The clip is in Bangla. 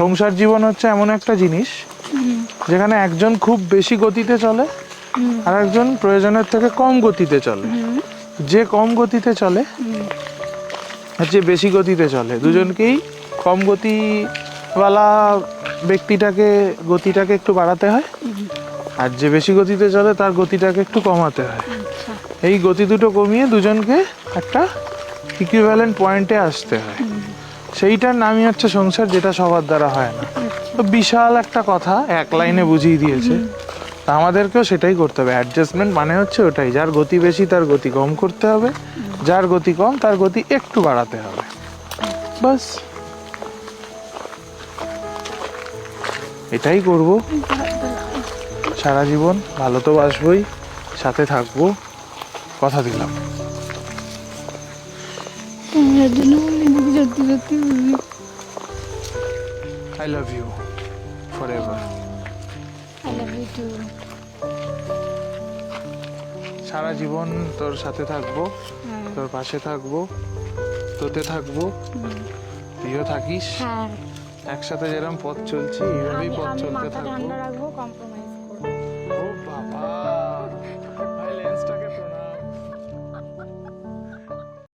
সংসার জীবন হচ্ছে এমন একটা জিনিস যেখানে একজন খুব বেশি গতিতে চলে আর একজন প্রয়োজনের থেকে কম গতিতে চলে। যে কম গতিতে চলে আর যে বেশি গতিতে চলে দুজনকেই কম গতিওয়ালা গতিটাকে একটু বাড়াতে হয়, আর যে বেশি গতিতে চলে তার গতিটাকে একটু কমাতে হয়। এই গতি দুটো কমিয়ে দুজনকে একটা ইকুইভ্যালেন্ট পয়েন্টে আসতে হয়। সেইটার নামই হচ্ছে সংসার, যেটা সবার দ্বারা হয় না। তো বিশাল একটা কথা এক লাইনে বুঝিয়ে দিয়েছে। তা আমাদেরকেও সেটাই করতে হবে। অ্যাডজাস্টমেন্ট মানে হচ্ছে ওটাই, যার গতি বেশি তার গতি কম করতে হবে, যার গতি কম তার গতি একটু বাড়াতে হবে, বাস এটাই করব। সারা জীবন ভালো তো বাসবই, সাথে থাকবো, কথা দিলাম। I love you forever. I love you too. সারা জীবন তোর সাথে থাকবো, তোর পাশে থাকবো, তোতে থাকবো, তুইও থাকিস। হ্যাঁ, একসাথে যেরকম পথ চলছে এইভাবেই পথ চলতে মাথা থাকবো। ঠান্ডা রাখবো, কম্প্রোমাইজ